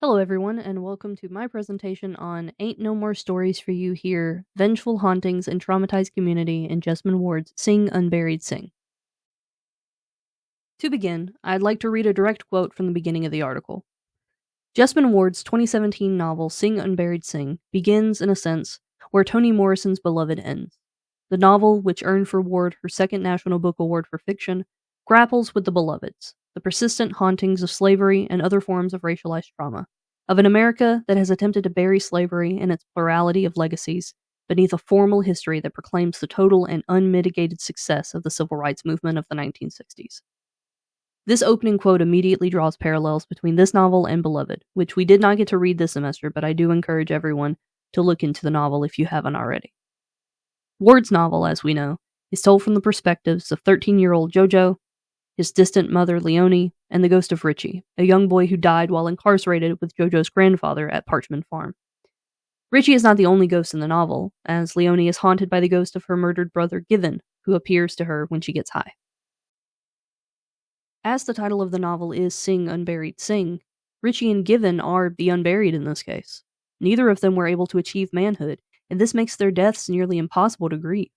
Hello everyone, and welcome to my presentation on Ain't No More Stories for You Here, Vengeful Hauntings and Traumatized Community in Jesmyn Ward's Sing Unburied Sing. To begin, I'd like to read a direct quote from the beginning of the article. Jesmyn Ward's 2017 novel Sing Unburied Sing begins, in a sense, where Toni Morrison's Beloved ends. The novel, which earned for Ward her second National Book Award for fiction, grapples with the beloveds, the persistent hauntings of slavery and other forms of racialized trauma, of an America that has attempted to bury slavery and its plurality of legacies beneath a formal history that proclaims the total and unmitigated success of the civil rights movement of the 1960s. This opening quote immediately draws parallels between this novel and Beloved, which we did not get to read this semester, but I do encourage everyone to look into the novel if you haven't already. Ward's novel, as we know, is told from the perspectives of 13-year-old Jojo, his distant mother Leonie, and the ghost of Richie, a young boy who died while incarcerated with Jojo's grandfather at Parchman Farm. Richie is not the only ghost in the novel, as Leonie is haunted by the ghost of her murdered brother Given, who appears to her when she gets high. As the title of the novel is Sing Unburied Sing, Richie and Given are the unburied in this case. Neither of them were able to achieve manhood, and this makes their deaths nearly impossible to grieve.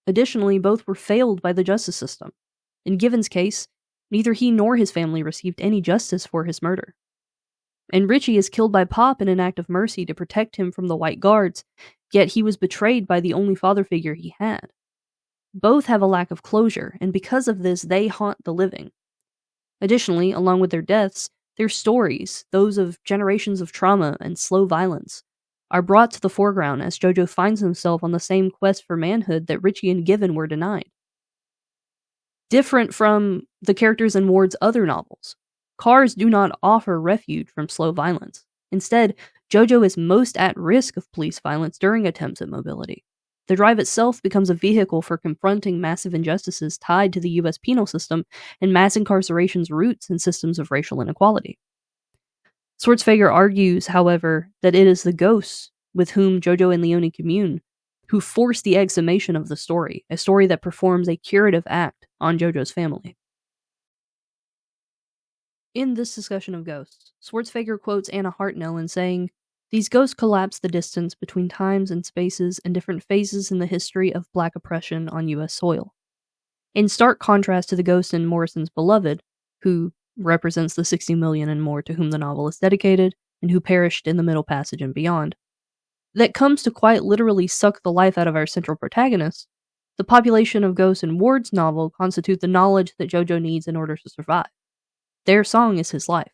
Additionally, both were failed by the justice system. In Given's case, neither he nor his family received any justice for his murder. And Richie is killed by Pop in an act of mercy to protect him from the white guards, yet he was betrayed by the only father figure he had. Both have a lack of closure, and because of this, they haunt the living. Additionally, along with their deaths, their stories, those of generations of trauma and slow violence, are brought to the foreground as Jojo finds himself on the same quest for manhood that Richie and Given were denied. Different from the characters in Ward's other novels, cars do not offer refuge from slow violence. Instead, Jojo is most at risk of police violence during attempts at mobility. The drive itself becomes a vehicle for confronting massive injustices tied to the US penal system and mass incarceration's roots in systems of racial inequality. Swartzfager argues, however, that it is the ghosts with whom Jojo and Leonie commune who force the exhumation of the story, a story that performs a curative act on Jojo's family. In this discussion of ghosts, Swartzfager quotes Anna Hartnell in saying, "These ghosts collapse the distance between times and spaces and different phases in the history of Black oppression on US soil. In stark contrast to the ghost in Morrison's Beloved, who represents the 60 million and more to whom the novel is dedicated, and who perished in the Middle Passage and beyond, that comes to quite literally suck the life out of our central protagonist, the population of ghosts in Ward's novel constitute the knowledge that Jojo needs in order to survive. Their song is his life.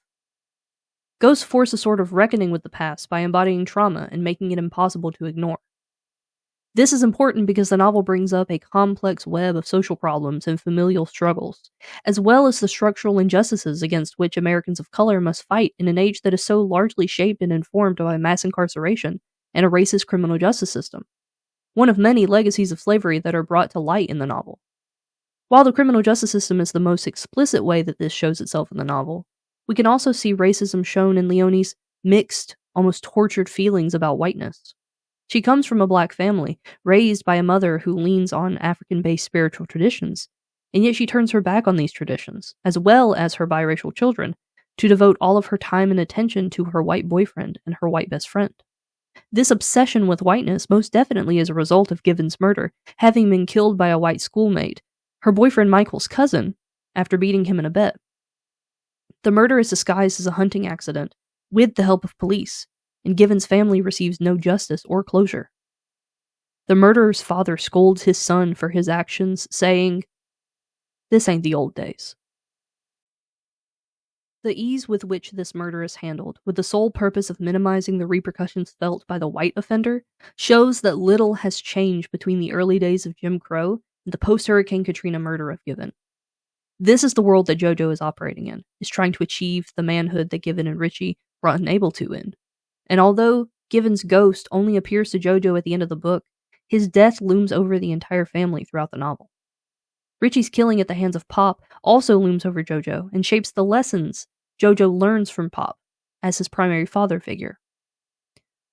Ghosts force a sort of reckoning with the past by embodying trauma and making it impossible to ignore. This is important because the novel brings up a complex web of social problems and familial struggles, as well as the structural injustices against which Americans of color must fight in an age that is so largely shaped and informed by mass incarceration and a racist criminal justice system, one of many legacies of slavery that are brought to light in the novel. While the criminal justice system is the most explicit way that this shows itself in the novel, we can also see racism shown in Leonie's mixed, almost tortured feelings about whiteness. She comes from a black family, raised by a mother who leans on African-based spiritual traditions, and yet she turns her back on these traditions, as well as her biracial children, to devote all of her time and attention to her white boyfriend and her white best friend. This obsession with whiteness most definitely is a result of Given's murder, having been killed by a white schoolmate, her boyfriend Michael's cousin, after beating him in a bet. The murder is disguised as a hunting accident, with the help of police, and Given's family receives no justice or closure. The murderer's father scolds his son for his actions, saying, "This ain't the old days." The ease with which this murder is handled, with the sole purpose of minimizing the repercussions felt by the white offender, shows that little has changed between the early days of Jim Crow and the post-Hurricane Katrina murder of Given. This is the world that Jojo is operating in, is trying to achieve the manhood that Given and Richie were unable to in. And although Given's ghost only appears to Jojo at the end of the book, his death looms over the entire family throughout the novel. Richie's killing at the hands of Pop also looms over Jojo and shapes the lessons Jojo learns from Pop as his primary father figure.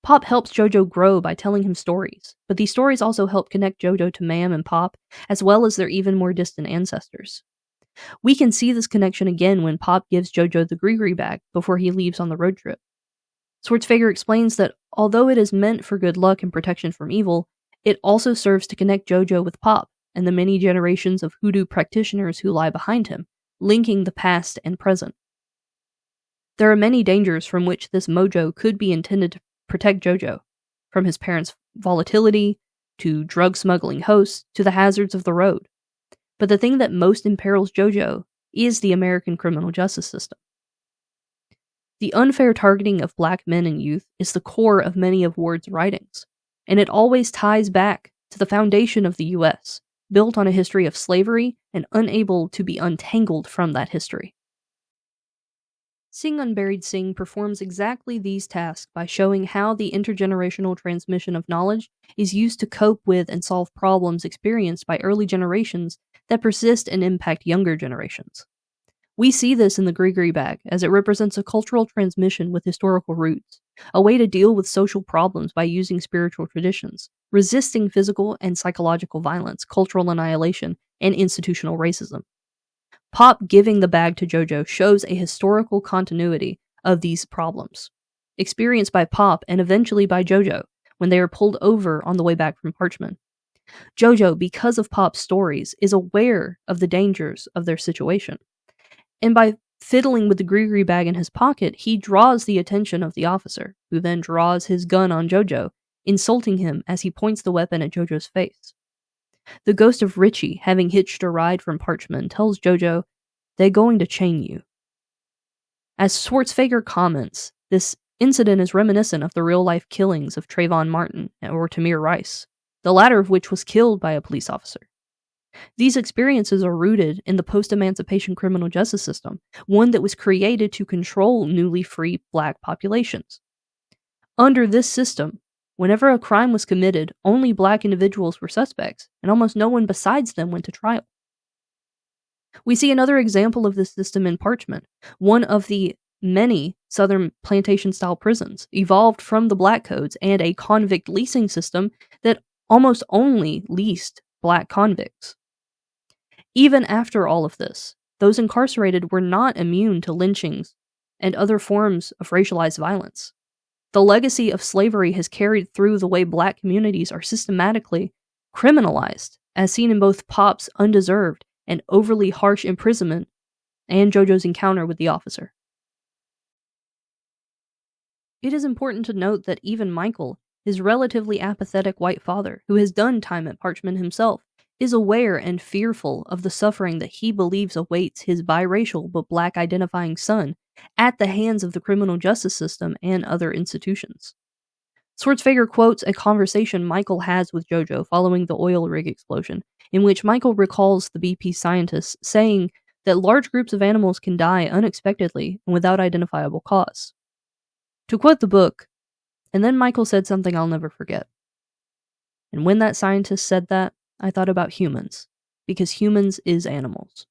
Pop helps Jojo grow by telling him stories, but these stories also help connect Jojo to Mam and Pop, as well as their even more distant ancestors. We can see this connection again when Pop gives Jojo the Grigri bag before he leaves on the road trip. Swartzfager explains that although it is meant for good luck and protection from evil, it also serves to connect JoJo with Pop and the many generations of hoodoo practitioners who lie behind him, linking the past and present. There are many dangers from which this mojo could be intended to protect JoJo, from his parents' volatility, to drug smuggling hosts, to the hazards of the road. But the thing that most imperils JoJo is the American criminal justice system. The unfair targeting of black men and youth is the core of many of Ward's writings, and it always ties back to the foundation of the U.S., built on a history of slavery and unable to be untangled from that history. Sing Unburied Sing performs exactly these tasks by showing how the intergenerational transmission of knowledge is used to cope with and solve problems experienced by early generations that persist and impact younger generations. We see this in the Grigri bag, as it represents a cultural transmission with historical roots, a way to deal with social problems by using spiritual traditions, resisting physical and psychological violence, cultural annihilation, and institutional racism. Pop giving the bag to JoJo shows a historical continuity of these problems, experienced by Pop and eventually by JoJo when they are pulled over on the way back from Parchman. JoJo, because of Pop's stories, is aware of the dangers of their situation. And by fiddling with the Grigri bag in his pocket, he draws the attention of the officer, who then draws his gun on JoJo, insulting him as he points the weapon at JoJo's face. The ghost of Richie, having hitched a ride from Parchman, tells JoJo, "They're going to chain you." As Swartzfager comments, this incident is reminiscent of the real-life killings of Trayvon Martin or Tamir Rice, the latter of which was killed by a police officer. These experiences are rooted in the post-emancipation criminal justice system, one that was created to control newly free black populations. Under this system, whenever a crime was committed, only black individuals were suspects, and almost no one besides them went to trial. We see another example of this system in Parchman, one of the many Southern plantation-style prisons, evolved from the black codes and a convict leasing system that almost only leased black convicts. Even after all of this, those incarcerated were not immune to lynchings and other forms of racialized violence. The legacy of slavery has carried through the way black communities are systematically criminalized, as seen in both Pop's undeserved and overly harsh imprisonment and JoJo's encounter with the officer. It is important to note that even Michael, his relatively apathetic white father, who has done time at Parchman himself, is aware and fearful of the suffering that he believes awaits his biracial but black-identifying son at the hands of the criminal justice system and other institutions. Swartzfager quotes a conversation Michael has with JoJo following the oil rig explosion, in which Michael recalls the BP scientists saying that large groups of animals can die unexpectedly and without identifiable cause. To quote the book, "And then Michael said something I'll never forget. And when that scientist said that, I thought about humans, because humans is animals.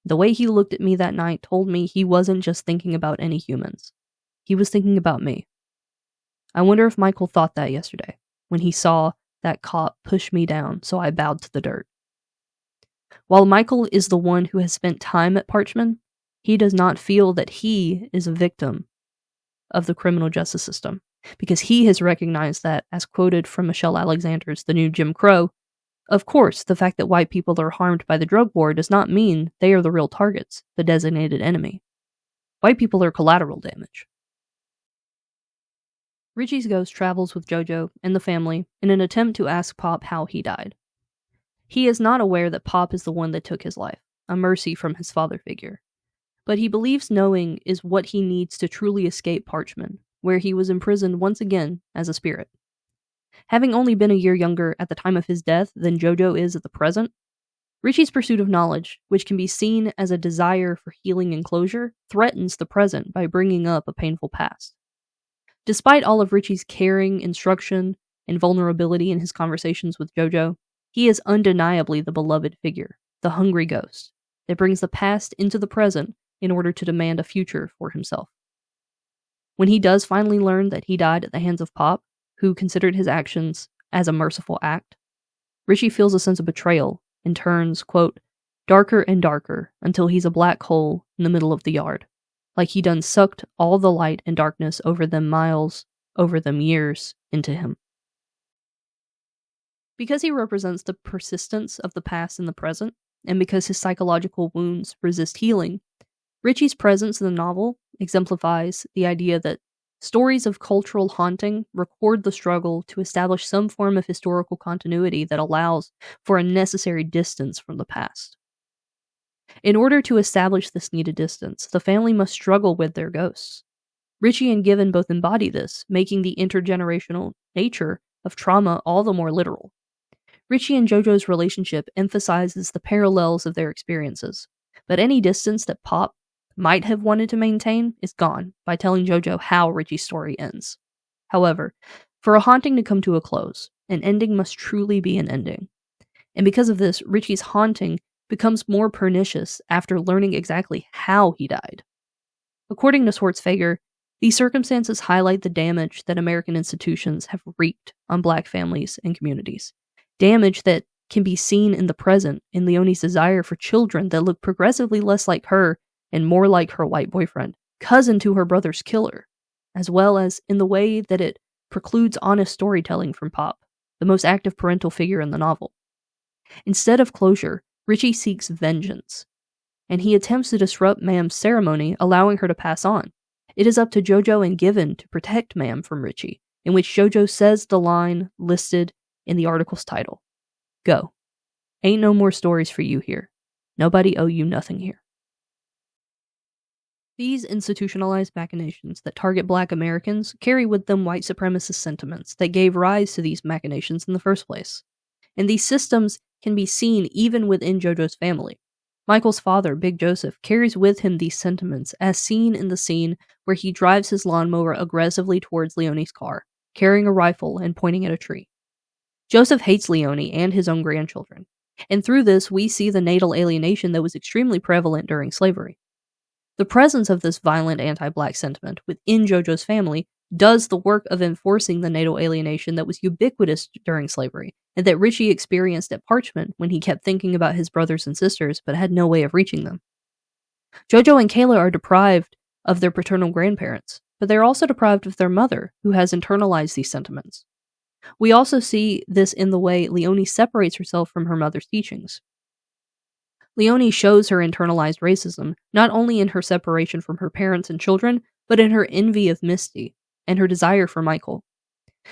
The way he looked at me that night told me he wasn't just thinking about any humans. He was thinking about me. I wonder if Michael thought that yesterday, when he saw that cop push me down, so I bowed to the dirt." While Michael is the one who has spent time at Parchman, he does not feel that he is a victim of the criminal justice system, because he has recognized that, as quoted from Michelle Alexander's The New Jim Crow, of course, the fact that white people are harmed by the drug war does not mean they are the real targets, the designated enemy. White people are collateral damage. Richie's ghost travels with JoJo and the family in an attempt to ask Pop how he died. He is not aware that Pop is the one that took his life, a mercy from his father figure. But he believes knowing is what he needs to truly escape Parchman, where he was imprisoned once again as a spirit. Having only been a year younger at the time of his death than JoJo is at the present, Richie's pursuit of knowledge, which can be seen as a desire for healing and closure, threatens the present by bringing up a painful past. Despite all of Richie's caring, instruction, and vulnerability in his conversations with JoJo, he is undeniably the beloved figure, the hungry ghost, that brings the past into the present in order to demand a future for himself. When he does finally learn that he died at the hands of Pop, who considered his actions as a merciful act, Richie feels a sense of betrayal and turns, quote, darker and darker until he's a black hole in the middle of the yard. like he done sucked all the light and darkness over them miles, over them years, into him. Because he represents the persistence of the past in the present, and because his psychological wounds resist healing, Ritchie's presence in the novel exemplifies the idea that stories of cultural haunting record the struggle to establish some form of historical continuity that allows for a necessary distance from the past. In order to establish this needed distance, the family must struggle with their ghosts. Ritchie and Given both embody this, making the intergenerational nature of trauma all the more literal. Ritchie and JoJo's relationship emphasizes the parallels of their experiences, but any distance that Pop might have wanted to maintain is gone by telling JoJo how Ritchie's story ends. However, for a haunting to come to a close, an ending must truly be an ending. And because of this, Ritchie's haunting becomes more pernicious after learning exactly how he died. According to Swartzfager, these circumstances highlight the damage that American institutions have wreaked on Black families and communities. Damage that can be seen in the present in Leonie's desire for children that look progressively less like her and more like her white boyfriend, cousin to her brother's killer, as well as in the way that it precludes honest storytelling from Pop, the most active parental figure in the novel. Instead of closure, Ritchie seeks vengeance, and he attempts to disrupt Mam's ceremony, allowing her to pass on. It is up to JoJo and Given to protect Mam from Ritchie, in which JoJo says the line listed in the article's title. Go. Ain't no more stories for you here. Nobody owe you nothing here. These institutionalized machinations that target Black Americans carry with them white supremacist sentiments that gave rise to these machinations in the first place. And these systems can be seen even within JoJo's family. Michael's father, Big Joseph, carries with him these sentiments as seen in the scene where he drives his lawnmower aggressively towards Leonie's car, carrying a rifle and pointing at a tree. Joseph hates Leonie and his own grandchildren, and through this we see the natal alienation that was extremely prevalent during slavery. The presence of this violent anti-Black sentiment within JoJo's family does the work of enforcing the natal alienation that was ubiquitous during slavery, and that Ritchie experienced at Parchment when he kept thinking about his brothers and sisters but had no way of reaching them. JoJo and Kayla are deprived of their paternal grandparents, but they're also deprived of their mother, who has internalized these sentiments. We also see this in the way Leonie separates herself from her mother's teachings. Leonie shows her internalized racism not only in her separation from her parents and children, but in her envy of Misty and her desire for Michael.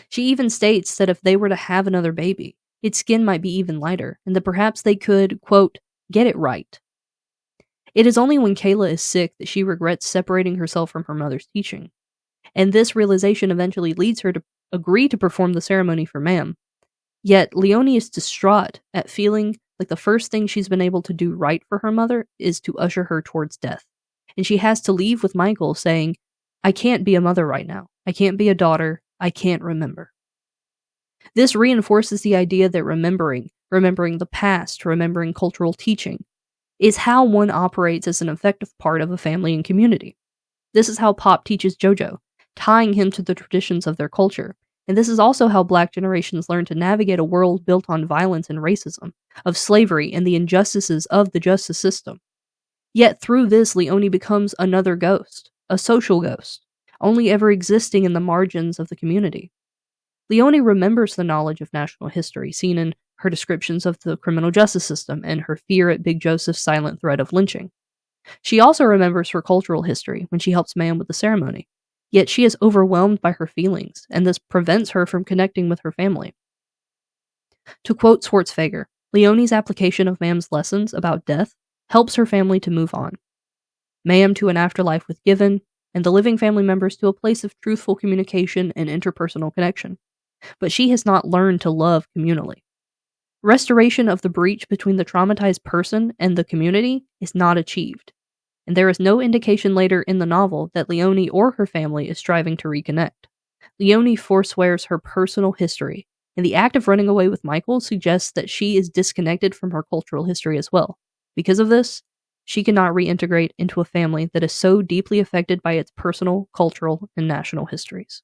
She even states that if they were to have another baby, its skin might be even lighter, and that perhaps they could, quote, get it right. It is only when Kayla is sick that she regrets separating herself from her mother's teaching, and this realization eventually leads her to agree to perform the ceremony for Mam. Yet Leonie is distraught at feeling like the first thing she's been able to do right for her mother is to usher her towards death, and she has to leave with Michael saying, I can't be a mother right now. I can't be a daughter. I can't remember. This reinforces the idea that remembering the past, remembering cultural teaching, is how one operates as an effective part of a family and community. This is how Pop teaches JoJo, tying him to the traditions of their culture, and this is also how Black generations learn to navigate a world built on violence and racism, of slavery and the injustices of the justice system. Yet through this, Leonie becomes another ghost, a social ghost, only ever existing in the margins of the community. Leonie remembers the knowledge of national history seen in her descriptions of the criminal justice system and her fear at Big Joseph's silent threat of lynching. She also remembers her cultural history when she helps Mam with the ceremony, yet she is overwhelmed by her feelings, and this prevents her from connecting with her family. To quote Swartzfager, Leonie's application of Mam's lessons about death helps her family to move on. Mam to an afterlife with Given, and the living family members to a place of truthful communication and interpersonal connection. But she has not learned to love communally. Restoration of the breach between the traumatized person and the community is not achieved, and there is no indication later in the novel that Leonie or her family is striving to reconnect. Leonie forswears her personal history, and the act of running away with Michael suggests that she is disconnected from her cultural history as well. Because of this, she cannot reintegrate into a family that is so deeply affected by its personal, cultural, and national histories.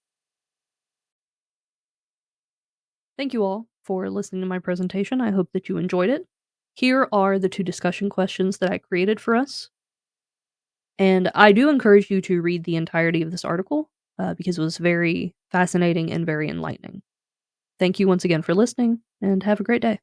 Thank you all for listening to my presentation. I hope that you enjoyed it. Here are the 2 discussion questions that I created for us. And I do encourage you to read the entirety of this article because it was very fascinating and very enlightening. Thank you once again for listening, and have a great day.